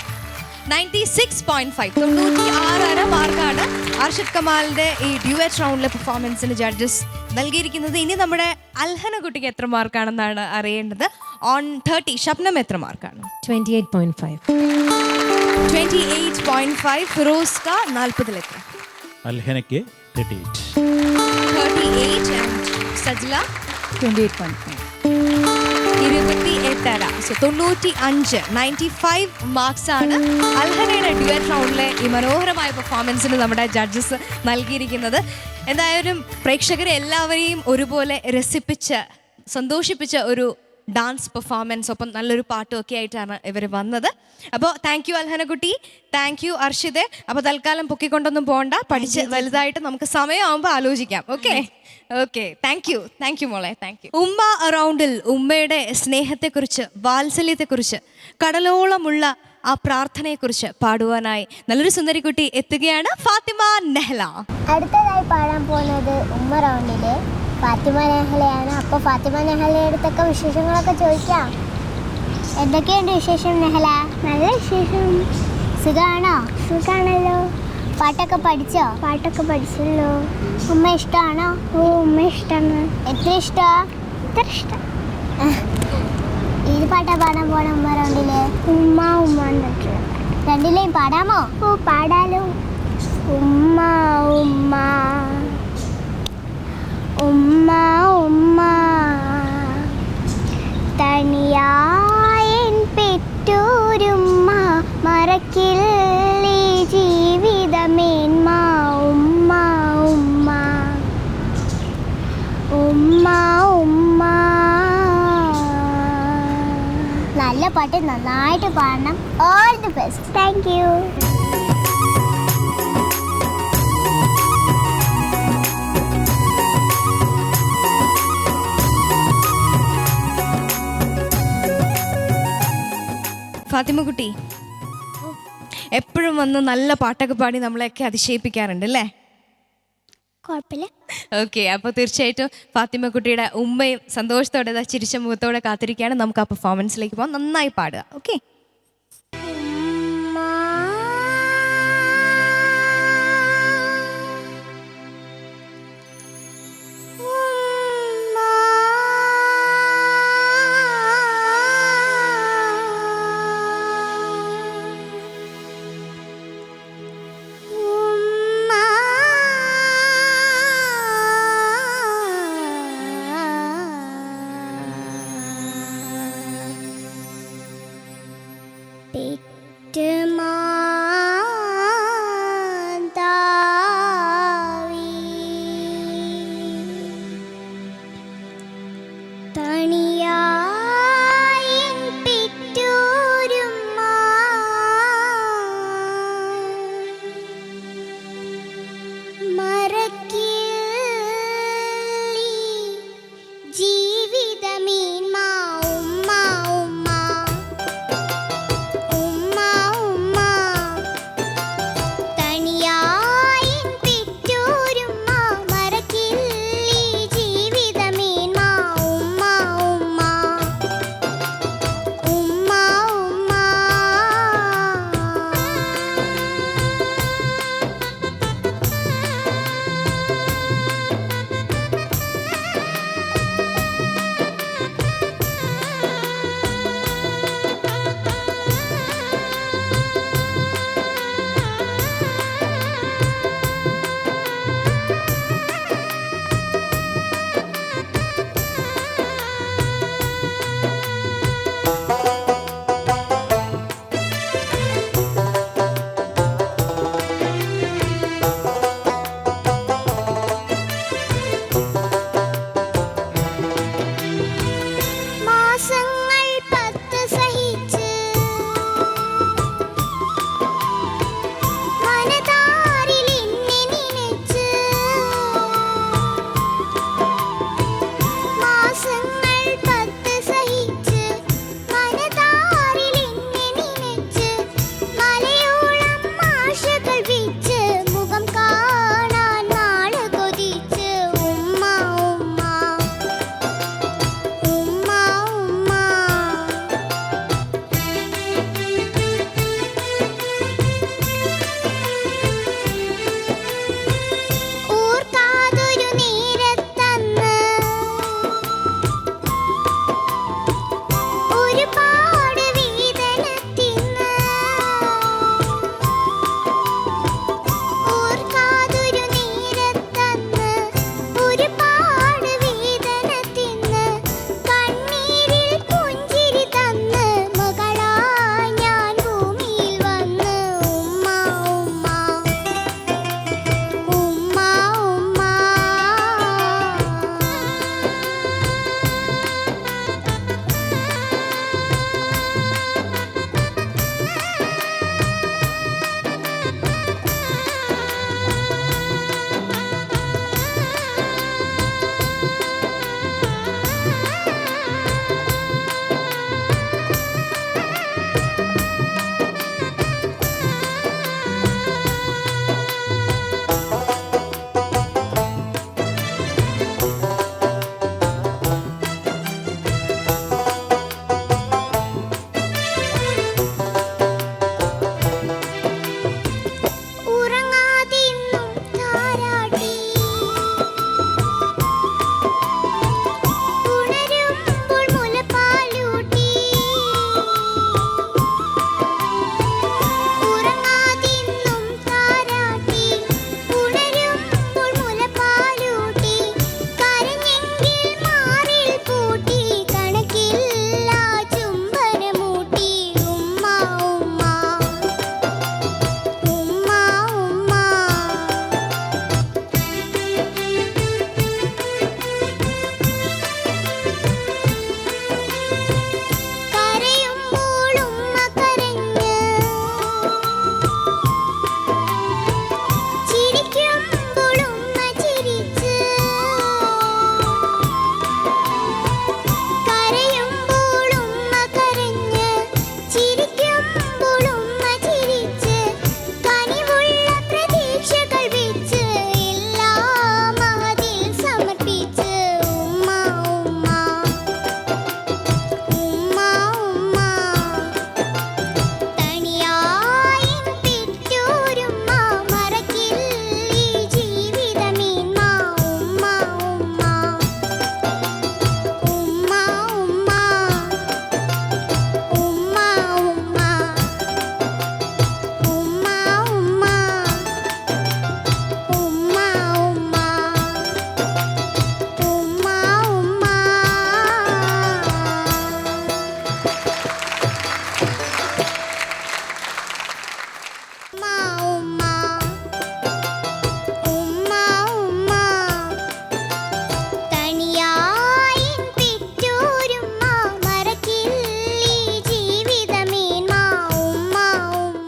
Speaker 1: 96.5. 96 മാർക്കാണ് അർഷിദ് കമാലിന്റെ ഈ ഡ്യുവറ്റ് റൗണ്ടിലെ പെർഫോമൻസിന് ജഡ്ജസ് നൽകിയിരിക്കുന്നത്. ഇനി നമ്മുടെ അൽഹന കുട്ടിക്ക് എത്ര മാർക്കാണെന്നാണ് അറിയേണ്ടത്. ഓൺ 30 ഷപ്നം എത്ര മാർക്കാണ്?
Speaker 5: 28.5.
Speaker 1: 28.5. ഫിറോസ് കാ 40 എത്ര?
Speaker 6: അൽഹനയ്ക്ക് 38.
Speaker 1: 38. സജ്ല
Speaker 4: 28.5.
Speaker 1: 28. സോ 95, 95 മാർക്സ് ആണ് അൽഹനയുടെ ഡ്യുവറ്റ് റൗണ്ടിലെ ഈ മനോഹരമായ പെർഫോമൻസിന് നമ്മുടെ ജഡ്ജസ് നൽകിയിരിക്കുന്നത്. എന്തായാലും പ്രേക്ഷകരെ എല്ലാവരെയും ഒരുപോലെ രസിപ്പിച്ച് സന്തോഷിപ്പിച്ച ഒരു ഡാൻസ് പെർഫോമൻസ്, ഒപ്പം നല്ലൊരു പാട്ടും ഒക്കെ ആയിട്ടാണ് ഇവർ വന്നത്. അപ്പോൾ താങ്ക് യു അൽഹന കുട്ടി, താങ്ക് യു അർഷിദെ. അപ്പോൾ തൽക്കാലം പൊക്കിക്കൊണ്ടൊന്നും പോകണ്ട, പഠിച്ച് വലുതായിട്ട് നമുക്ക് സമയമാകുമ്പോൾ ആലോചിക്കാം. ഓക്കെ ഓക്കെ, താങ്ക് യു മോളെ, താങ്ക് യു. ഉമ്മ അറൗണ്ടിൽ ഉമ്മയുടെ സ്നേഹത്തെക്കുറിച്ച്, വാത്സല്യത്തെക്കുറിച്ച്, കടലോളമുള്ള ആ പ്രാർത്ഥനയെക്കുറിച്ച് പാടുവാനായി നല്ലൊരു സുന്ദരിക്കുട്ടി എത്തുകയാണ്. ഫാത്തിമ നെഹ്ല.
Speaker 2: അടുത്തതായി പാടാൻ പോകുന്നത് ഉമ്മ റൗണ്ടിലെ ഫാത്തിമ നെഹ്ലയാണ്. അപ്പോൾ ഫാത്തിമ നെഹ്ലയുടെ അടുത്തൊക്കെ വിശേഷങ്ങളൊക്കെ ചോദിക്കാം. എന്തൊക്കെയുണ്ട് വിശേഷം നെഹ്ല? നല്ല വിശേഷം. സുഖമാണോ? സുഖമാണല്ലോ. പാട്ടൊക്കെ പഠിച്ചോ? പാട്ടൊക്കെ പഠിച്ചല്ലോ. ഉമ്മ ഇഷ്ടമാണോ? ഓ ഉമ്മ ഇഷ്ടമാണ്. എത്ര ഇഷ്ടമാണ്? എത്ര ഇഷ്ടം. ഏത് പാട്ടാ പാടാൻ പോണ ഉമ്മ റൗണ്ടില്? ഉമ്മ രണ്ടിലേയും പാടാമോ? ഓ പാടാലോ. ഉമ്മ ഉമ്മ ഉമ്മ ഉമ്മ മറക്കില്ലേ ജീവിതമേന്മ ഉമ്മ ഉമ്മ ഉമ്മ ഉമ്മ. നല്ല പാട്ട്, നന്നായിട്ട് പാടണം. All the best. Thank you.
Speaker 1: Fathima കുട്ടി എപ്പോഴും വന്ന് നല്ല പാട്ടൊക്കെ പാടി നമ്മളെയൊക്കെ അതിശയിപ്പിക്കാറുണ്ട് അല്ലേ?
Speaker 2: കുഴപ്പമില്ല.
Speaker 1: ഓക്കെ, അപ്പോൾ തീർച്ചയായിട്ടും ഫാത്തിമ കുട്ടിയുടെ ഉമ്മയും സന്തോഷത്തോടെ ചിരിച്ച മുഖത്തോടെ കാത്തിരിക്കുകയാണ്. നമുക്ക് ആ പെർഫോമൻസിലേക്ക് പോകാം. നന്നായി പാടുക. ഓക്കെ.
Speaker 2: ഉമ്മ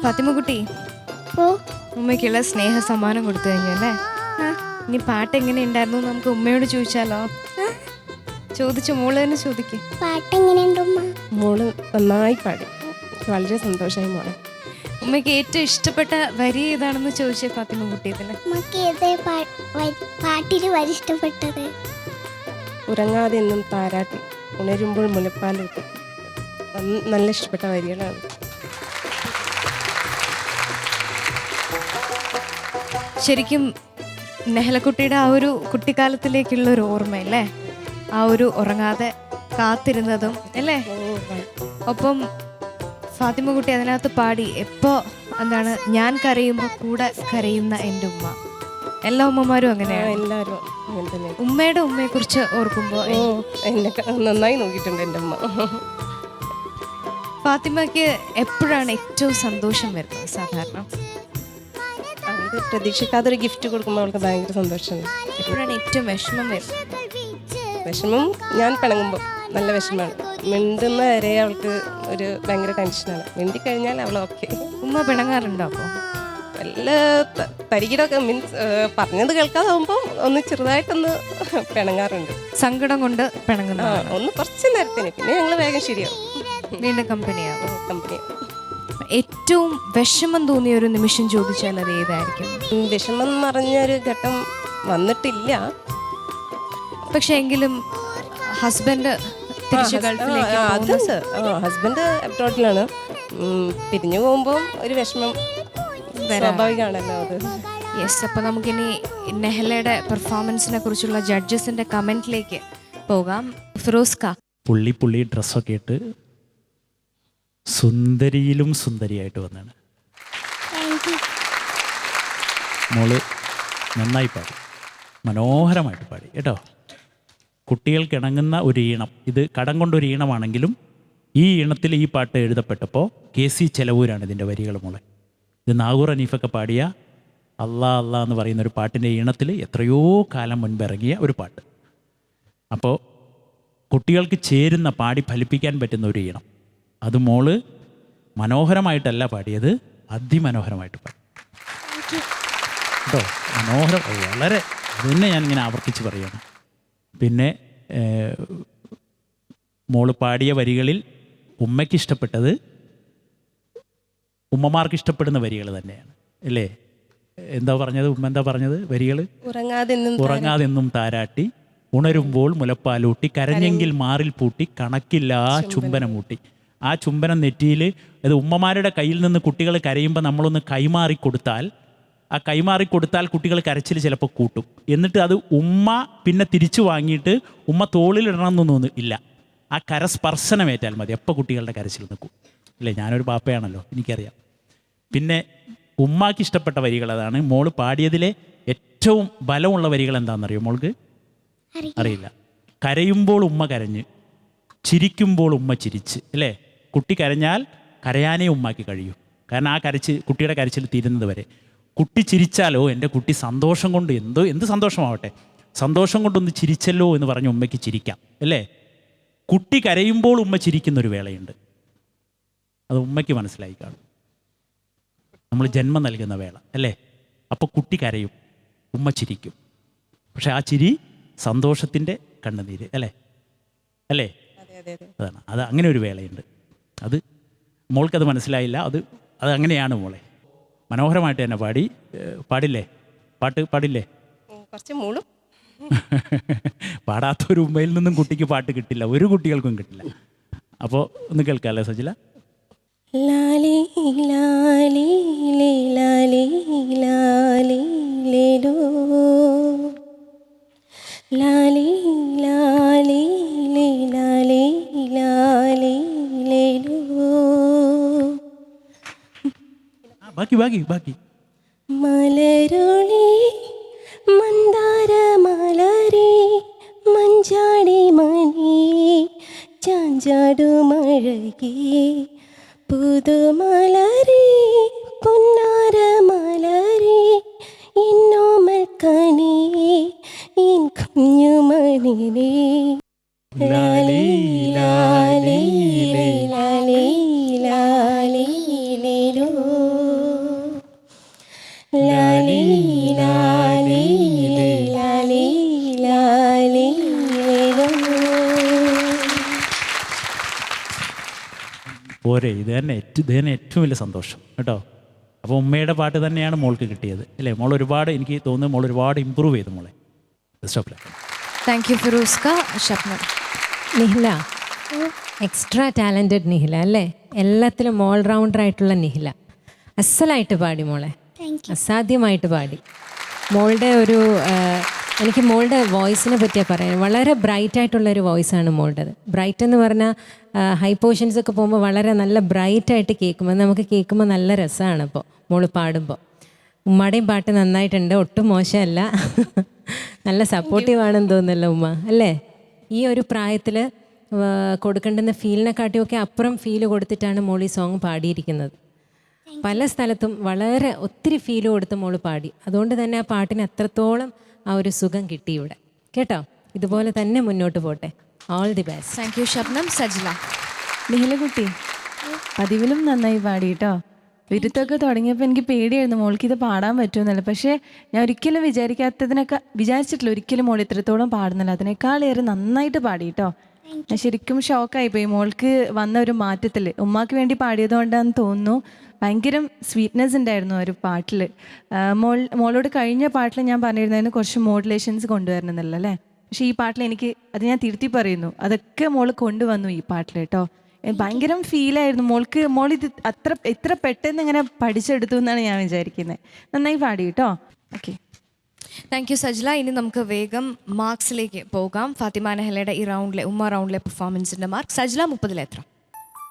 Speaker 1: ഫാത്തിമക്കുട്ടി,
Speaker 2: ഓ
Speaker 1: ഉമ്മയ്ക്കുള്ള സ്നേഹ സമ്മാനം കൊടുത്തു കഴിഞ്ഞു അല്ലേ? ഇനി പാട്ട് എങ്ങനെ ഉണ്ടായിരുന്നു നമുക്ക് ഉമ്മയോട് ചോദിച്ചാലോ? ചോദിച്ചു, മോള് തന്നെ ചോദിക്കേ.
Speaker 2: പാട്ട് എങ്ങനെയുണ്ട് ഉമ്മ?
Speaker 9: മോള് നന്നായി പാടി, വളരെ സന്തോഷമായി മോളെ.
Speaker 1: ഉമ്മയ്ക്ക് ഏറ്റവും ഇഷ്ടപ്പെട്ട വരി ഏതാണെന്ന് ചോദിച്ചേ ഫാത്തിമക്കുട്ടി ഇതില്.
Speaker 2: ഉമ്മക്ക് ഏതേ പാട്ടിൽ വരി ഇഷ്ടപ്പെട്ടത്?
Speaker 9: ഉറങ്ങാതെ എന്നും താരാട്ടി, ഉണരുമ്പോൾ മുലപ്പാലൂട്ടി. നല്ല ഇഷ്ടപ്പെട്ട വരികളാണ്.
Speaker 1: ശരിക്കും നെഹലക്കുട്ടിയുടെ ആ ഒരു കുട്ടിക്കാലത്തിലേക്കുള്ള ഒരു ഓർമ്മയല്ലേ, ആ ഒരു ഉറങ്ങാതെ കാത്തിരുന്നതും അല്ലേ? ഒപ്പം ഫാത്തിമക്കുട്ടി അതിനകത്ത് പാടി, എപ്പോ എന്താണ് ഞാൻ കരയുമ്പോൾ കൂടെ കരയുന്ന എൻ്റെ ഉമ്മ. എല്ലാ ഉമ്മമാരും അങ്ങനെയാണ്.
Speaker 9: എല്ലാവരും അങ്ങനെ തന്നെ.
Speaker 1: ഉമ്മയുടെ ഉമ്മയെ കുറിച്ച് ഓർക്കുമ്പോൾ
Speaker 9: എന്നെ നന്നായി നോക്കിയിട്ടുണ്ട് എൻ്റെ അമ്മ.
Speaker 1: ഫാത്തിമയ്ക്ക് എപ്പോഴാണ് ഏറ്റവും സന്തോഷം വരുന്നത് സാധാരണ?
Speaker 9: അവൾക്ക് പ്രതീക്ഷിക്കാത്തൊരു ഗിഫ്റ്റ് കൊടുക്കുമ്പോൾ അവൾക്ക് ഭയങ്കര സന്തോഷമാണ്.
Speaker 1: എപ്പോഴാണ് ഏറ്റവും വിഷമം വരുന്നത്?
Speaker 9: വിഷമം ഞാൻ പിണങ്ങുമ്പോൾ നല്ല വിഷമമാണ്. മിണ്ടുന്ന വരെ അവൾക്ക് ഒരു ഭയങ്കര ടെൻഷനാണ്. മിണ്ടി കഴിഞ്ഞാൽ അവൾ ഓക്കെ.
Speaker 1: ഉമ്മ പിണങ്ങാറുണ്ടോ അപ്പോൾ?
Speaker 9: വല്ല തരികിടൊക്കെ മീൻസ് പറഞ്ഞത് കേൾക്കാതാവുമ്പോൾ ഒന്ന് ചെറുതായിട്ടൊന്ന് പിണങ്ങാറുണ്ട്.
Speaker 1: സങ്കടം കൊണ്ട് പിണങ്ങുന്ന
Speaker 9: ഒന്ന് കുറച്ച് നേരത്തിന്, പിന്നെ ഞങ്ങൾ വേഗം ശരിയാവും,
Speaker 1: വീണ്ടും കമ്പനിയാവും.
Speaker 9: കമ്പനി.
Speaker 1: ഏറ്റവും വിഷമം തോന്നിയ ഒരു നിമിഷം ചോദിച്ചാൽ അത് ഏതായിരിക്കും?
Speaker 9: വിഷമം എന്ന് പറഞ്ഞൊരു ഘട്ടം വന്നിട്ടില്ല.
Speaker 1: പക്ഷെ എങ്കിലും ഹസ്ബൻഡ് തിരിച്ച് ഗൾഫിലേക്ക്
Speaker 9: അതുണ്ട്. ഹസ്ബൻഡ് അബ്രോഡിലാണ്. പിരിഞ്ഞു പോകുമ്പോൾ ഒരു വിഷമം സ്വാഭാവികമാണല്ലോ അത്.
Speaker 1: യെസ്. അപ്പോൾ നമുക്കിനി നെഹലയുടെ പെർഫോമൻസിനെ കുറിച്ചുള്ള ജഡ്ജസിന്റെ കമന്റിലേക്ക് പോകാം. ഫിറോസ് കാ,
Speaker 6: പുള്ളി ഡ്രസ്സൊക്കെ ഇട്ട് സുന്ദരിയിലും സുന്ദരിയായിട്ട് വന്നാണ് മോള്. നന്നായി പാടി, മനോഹരമായിട്ട് പാടി കേട്ടോ. കുട്ടികൾക്ക് ഇണങ്ങുന്ന ഒരു ഈണം, ഇത് കടം കൊണ്ടൊരു ഈണമാണെങ്കിലും ഈ ഈണത്തിൽ ഈ പാട്ട് എഴുതപ്പെട്ടപ്പോൾ KC ചെലവൂരാണ് ഇതിൻ്റെ വരികൾ മോളെ. ഇത് നാഗൂർ അനീഫൊക്കെ പാടിയ അല്ലാ അല്ലാ എന്ന് പറയുന്ന ഒരു പാട്ടിൻ്റെ ഈണത്തിൽ എത്രയോ കാലം മുൻപ് ഇറങ്ങിയ ഒരു പാട്ട്. അപ്പോൾ കുട്ടികൾക്ക് ചേരുന്ന, പാടി ഫലിപ്പിക്കാൻ പറ്റുന്ന ഒരു ഈണം. അത് മോള് മനോഹരമായിട്ടല്ല പാടിയത്, അതിമനോഹരമായിട്ട് പാടി കേട്ടോ. മനോഹരം, വളരെ. അതുതന്നെ ഞാനിങ്ങനെ ആവർത്തിച്ച് പറയുകയാണ്. പിന്നെ മോള് പാടിയ വരികളിൽ ഉമ്മയ്ക്ക് ഇഷ്ടപ്പെട്ടത് ഉമ്മമാർക്ക് ഇഷ്ടപ്പെടുന്ന വരികൾ തന്നെയാണ് അല്ലേ? എന്താ പറഞ്ഞത് ഉമ്മ? എന്താ പറഞ്ഞത് വരികൾ? ഉറങ്ങാതെന്നും താരാട്ടി, ഉണരുമ്പോൾ മുലപ്പാലൂട്ടി, കരഞ്ഞെങ്കിൽ മാറിൽ പൂട്ടി, കണക്കില്ലാ ചുംബനമൂട്ടി. ആ ചുംബനം നെറ്റിയിൽ, അത് ഉമ്മമാരുടെ കയ്യിൽ നിന്ന് കുട്ടികൾ കരയുമ്പോൾ നമ്മളൊന്ന് കൈമാറിക്കൊടുത്താൽ, ആ കൈമാറിക്കൊടുത്താൽ കുട്ടികൾ കരച്ചിൽ ചിലപ്പോൾ കൂട്ടും. എന്നിട്ട് അത് ഉമ്മ പിന്നെ തിരിച്ചു വാങ്ങിയിട്ട് ഉമ്മ തോളിലിടണമെന്നൊന്നും ഇല്ല, ആ കരസ്പർശനമേറ്റാൽ മതി, അപ്പോൾ കുട്ടികളുടെ കരച്ചിൽ നിൽക്കും അല്ലേ? ഞാനൊരു ബാപ്പയാണല്ലോ, എനിക്കറിയാം. പിന്നെ ഉമ്മാക്ക് ഇഷ്ടപ്പെട്ട വരികൾ അതാണ്. മോള് പാടിയതിലെ ഏറ്റവും ബലമുള്ള വരികൾ എന്താണെന്നറിയോ മോൾക്ക്? അറിയില്ല. കരയുമ്പോൾ ഉമ്മ കരഞ്ഞ്, ചിരിക്കുമ്പോൾ ഉമ്മ ചിരിച്ച് അല്ലേ? കുട്ടി കരഞ്ഞാൽ കരയാനേ ഉമ്മാക്ക് കഴിയൂ, കാരണം ആ കുട്ടിയുടെ കരച്ചിൽ തീരുന്നത് വരെ. കുട്ടി ചിരിച്ചാലോ, എൻ്റെ കുട്ടി സന്തോഷം കൊണ്ട്, എന്ത് സന്തോഷമാവട്ടെ, സന്തോഷം കൊണ്ടൊന്ന് ചിരിച്ചല്ലോ എന്ന് പറഞ്ഞ് ഉമ്മയ്ക്ക് ചിരിക്കാം അല്ലേ? കുട്ടി കരയുമ്പോൾ ഉമ്മ ചിരിക്കുന്നൊരു വേളയുണ്ട്, അത് ഉമ്മയ്ക്ക് മനസ്സിലായി കാണും. നമ്മൾ ജന്മം നൽകുന്ന വേള അല്ലേ? അപ്പോൾ കുട്ടി കരയും, ഉമ്മ ചിരിക്കും. പക്ഷെ ആ ചിരി സന്തോഷത്തിൻ്റെ കണ്ണുനീര് അല്ലേ? അതാണ്, അത് അങ്ങനെ ഒരു വേളയുണ്ട്. അത് മോൾക്കത് മനസ്സിലായില്ല, അത് അങ്ങനെയാണ് മോളെ. മനോഹരമായിട്ട് തന്നെ പാടില്ലേ? പാടില്ലേ?
Speaker 9: കുറച്ച് മോളും
Speaker 6: പാടാത്തൊരു ഉമ്മയിൽ നിന്നും കുട്ടിക്ക് പാട്ട് കിട്ടില്ല, ഒരു കുട്ടികൾക്കും കിട്ടില്ല. അപ്പോൾ ഒന്ന് കേൾക്കാമല്ലേ സജില?
Speaker 9: ലാലി ലാലി ലാലി ലാലി ലേലോ, ലാലി ലാലി ലാലി ലാലി ലേലോ.
Speaker 6: ബാക്കി
Speaker 9: മലരുളി മന്ദാര മലരി മഞ്ചാടി മണി ചാഞ്ചാടു മഴകി പുതുമലരി പൊന്നാര മലരി ഇന്നോമൽ കനി ഇൻ കുഞ്ഞുമണിനെ ലാലി ലാലി ലാലി ലാലി ലേലോ.
Speaker 6: പോരെ, ഇത് തന്നെ ഏറ്റവും വലിയ സന്തോഷം കേട്ടോ. അപ്പോൾ ഉമ്മയുടെ പാട്ട് തന്നെയാണ് മോൾക്ക് കിട്ടിയത് അല്ലേ? മോൾ ഒരുപാട്, എനിക്ക് തോന്നുന്നു മോൾ ഒരുപാട് ഇമ്പ്രൂവ് ചെയ്തു മോളെ. Best of luck.
Speaker 1: Thank you ഫിറോസ്ക. ഷബ്നം.
Speaker 5: നിഹില, എക്സ്ട്രാ ടാലൻറ്റഡ് നിഹില അല്ലേ? എല്ലാത്തിലും ഓൾറൗണ്ടറായിട്ടുള്ള നിഹില. അസലായിട്ട് പാടി മോളെ, അസാധ്യമായിട്ട് പാടി. മോളുടെ എനിക്ക് മോളുടെ വോയിസിനെ പറ്റിയാണ് പറയാൻ. വളരെ ബ്രൈറ്റ് ആയിട്ടുള്ളൊരു വോയിസാണ് മോളുടേത്. ബ്രൈറ്റ് എന്ന് പറഞ്ഞാൽ ഹൈ പോർഷൻസ് ഒക്കെ പോകുമ്പോൾ വളരെ നല്ല ബ്രൈറ്റായിട്ട് കേൾക്കുമ്പോൾ നമുക്ക് കേൾക്കുമ്പോൾ നല്ല രസമാണ്. ഇപ്പോൾ മോള് പാടുമ്പോൾ ഉമ്മയുടെയും പാട്ട് നന്നായിട്ടുണ്ട്, ഒട്ടും മോശമല്ല. നല്ല സപ്പോർട്ടീവ് ആണെന്ന് തോന്നുന്നല്ലോ ഉമ്മ അല്ലേ? ഈ ഒരു പ്രായത്തിൽ കൊടുക്കേണ്ടുന്ന ഫീലിനെക്കാട്ടിയൊക്കെ അപ്പുറം ഫീല് കൊടുത്തിട്ടാണ് മോൾ ഈ സോങ് പാടിയിരിക്കുന്നത്. പല സ്ഥലത്തും വളരെ ഒത്തിരി ഫീല് കൊടുത്ത് മോള് പാടി. അതുകൊണ്ട് തന്നെ ആ പാട്ടിന് അത്രത്തോളം ആ ഒരു സുഖം കിട്ടി ഇവിടെ കേട്ടോ. ഇതുപോലെ തന്നെ മുന്നോട്ട് പോട്ടെ. All the best.
Speaker 1: Thank you Shabnam. Sajla.
Speaker 4: നിഹിലക്കുട്ടി, പതിവിലും നന്നായി പാടി കേട്ടോ. വിരുത്തൊക്കെ തുടങ്ങിയപ്പോൾ എനിക്ക് പേടിയായിരുന്നു മോൾക്ക് ഇത് പാടാൻ പറ്റുമെന്നല്ല. പക്ഷേ ഞാൻ ഒരിക്കലും വിചാരിച്ചിട്ടില്ല ഒരിക്കലും മോൾ ഇത്രത്തോളം പാടുന്നില്ല. അതിനേക്കാളേറെ നന്നായിട്ട് പാടി കേട്ടോ. ഞാൻ ശരിക്കും ഷോക്കായിപ്പോയി മോൾക്ക് വന്ന ഒരു മാറ്റത്തിൽ. ഉമ്മാക്ക് വേണ്ടി പാടിയതുകൊണ്ടാണെന്ന് തോന്നുന്നു. ഭയങ്കര സ്വീറ്റ്നെസ് ഉണ്ടായിരുന്നു ഒരു പാട്ടിൽ. മോളോട് കഴിഞ്ഞ പാട്ടിൽ ഞാൻ പറഞ്ഞിരുന്നതിന് കുറച്ച് മോഡുലേഷൻസ് കൊണ്ടുവരണമെന്നല്ല അല്ലേ? പക്ഷേ ഈ പാട്ടിൽ എനിക്ക് അത് ഞാൻ തിരുത്തി പറയുന്നു, അതൊക്കെ മോൾ കൊണ്ടുവന്നു ഈ പാട്ടിൽ കേട്ടോ. ഭയങ്കര ഫീലായിരുന്നു മോൾക്ക്. ഇത് ഇത്ര പെട്ടെന്ന് ഇങ്ങനെ പഠിച്ചെടുത്തു എന്നാണ് ഞാൻ വിചാരിക്കുന്നത്. നന്നായി പാടി കേട്ടോ. Okay,
Speaker 1: thank you Sajla. ഇനി നമുക്ക് വേഗം മാർക്സിലേക്ക് പോകാം. ഫാത്തിമ നെഹ്ലയുടെ ഈ റൗണ്ടിലെ റൗണ്ടിലെ പെർഫോമൻസിന്റെ മാർക്ക്. സജ്ല 30-ൽ എത്ര?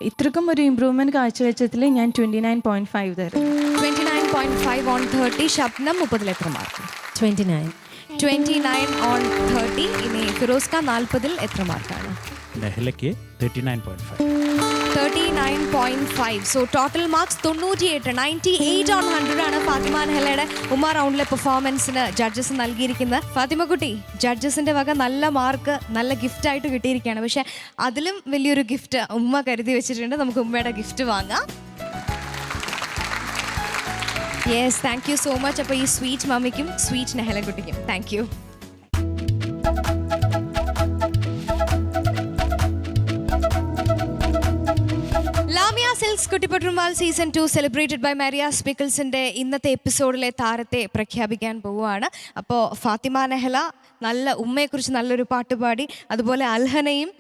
Speaker 4: ഇത്രക്കും ഒരു ഇമ്പ്രൂവ്മെന്റ് കാഴ്ചവെച്ചതിൽ ഞാൻ 29.5 തരും.
Speaker 1: 29.5 on 30. ഷബ്നം 30-ൽ എത്ര മാർക്ക്? 29 on 30. ഇനി ഫിറോസ്ക 40-ൽ എത്ര മാർക്കാണ്?
Speaker 6: നെഹ്ലയ്ക്ക് 39.5.
Speaker 1: 39.5. So total marks 98. 98 on 100 ആണ് ഫാത്തിമ നെഹ്ലയുടെ റൗണ്ടിലെ പെർഫോമൻസിന് ജഡ്ജസ് നൽകിയിരിക്കുന്നത്. ഫാത്തിമ കുട്ടി, ജഡ്ജസിന്റെ വക നല്ല മാർക്ക്, നല്ല ഗിഫ്റ്റ് ആയിട്ട് കിട്ടിയിരിക്കുകയാണ്. പക്ഷെ അതിലും വലിയൊരു ഗിഫ്റ്റ് ഉമ്മ കരുതി വെച്ചിട്ടുണ്ട്. നമുക്ക് ഉമ്മയുടെ ഗിഫ്റ്റ് വാങ്ങാം. Yes, thank you so much. അപ്പോൾ ഈ സ്വീറ്റ് മമ്മിക്കും സ്വീറ്റ് നെഹ്ല കുട്ടിക്കും thank you. Lamiya Silks Kuttippattumal season 2 celebrated by Maria's പിക്കിൾസിൻ്റെ ഇന്നത്തെ എപ്പിസോഡിലെ താരത്തെ പ്രഖ്യാപിക്കാൻ പോവുകയാണ്. അപ്പോൾ ഫാത്തിമ നെഹ്ല നല്ല ഉമ്മയെക്കുറിച്ച് നല്ലൊരു പാട്ട് പാടി. അതുപോലെ അൽഹനയും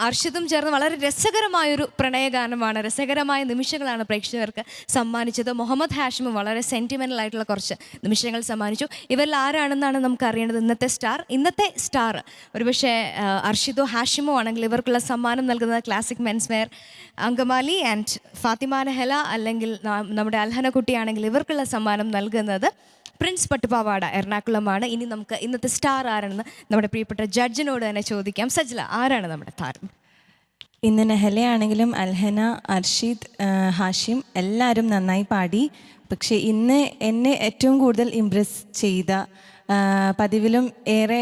Speaker 1: അർഷിദും ചേർന്ന് വളരെ രസകരമായൊരു പ്രണയഗാനമാണ്, രസകരമായ നിമിഷങ്ങളാണ് പ്രേക്ഷകർക്ക് സമ്മാനിച്ചത്. മുഹമ്മദ് ഹാഷിമും വളരെ സെൻറ്റിമെൻ്റൽ ആയിട്ടുള്ള കുറച്ച് നിമിഷങ്ങൾ സമ്മാനിച്ചു. ഇവരിൽ ആരാണെന്നാണ് നമുക്ക് അറിയേണ്ടത്. ഇന്നത്തെ സ്റ്റാർ ഒരുപക്ഷെ അർഷിദോ ഹാഷിമോ ആണെങ്കിൽ ഇവർക്കുള്ള സമ്മാനം നൽകുന്നത് classic men's wear Angamaly and Fathima Nehla അല്ലെങ്കിൽ നമ്മുടെ അൽഹന കുട്ടിയാണെങ്കിൽ ഇവർക്കുള്ള സമ്മാനം നൽകുന്നത് പ്രിൻസ് പട്ടുപാവാട എറണാകുളമാണ്. ഇനി നമുക്ക് ഇന്നത്തെ സ്റ്റാർ ആരാണെന്ന് നമ്മുടെ പ്രിയപ്പെട്ട ജഡ്ജിനോട് തന്നെ ചോദിക്കാം. സജ്ല, ആരാണ് നമ്മുടെ താരം?
Speaker 4: ഇന്ന് നെഹലയാണെങ്കിലും അൽഹന, അർഷിദ്, ഹാഷിം എല്ലാവരും നന്നായി പാടി. പക്ഷേ ഇന്ന് എന്നെ ഏറ്റവും കൂടുതൽ ഇംപ്രസ് ചെയ്ത, പതിവിലും ഏറെ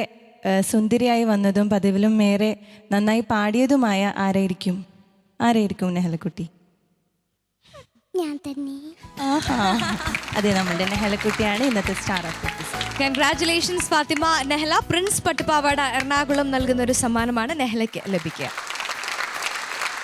Speaker 4: സുന്ദരിയായി വന്നതും പതിവിലും ഏറെ നന്നായി പാടിയതുമായ ആരായിരിക്കും നെഹലക്കുട്ടി?
Speaker 2: ഞാൻ തന്നെ.
Speaker 4: അതെ, നമ്മുടെ നെഹലക്കുട്ടിയാണ് ഇന്നത്തെ star of the episode.
Speaker 1: Congratulations Fathima Nehla. Prince Pattupavada Ernakulam നൽകുന്ന ഒരു സമ്മാനമാണ് നെഹ്ലയ്ക്ക് ലഭിക്കുക.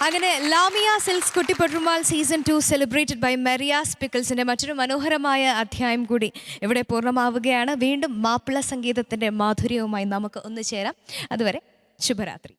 Speaker 1: അങ്ങനെ Lamiya Silks Kuttippattumal season 2 celebrated by Maria's പിക്കിൾസിൻ്റെ മറ്റൊരു മനോഹരമായ അധ്യായം കൂടി ഇവിടെ പൂർണ്ണമാവുകയാണ്. വീണ്ടും മാപ്പിള സംഗീതത്തിൻ്റെ മാധുര്യവുമായി നമുക്ക് ഒന്നു ചേരാം. അതുവരെ ശുഭരാത്രി.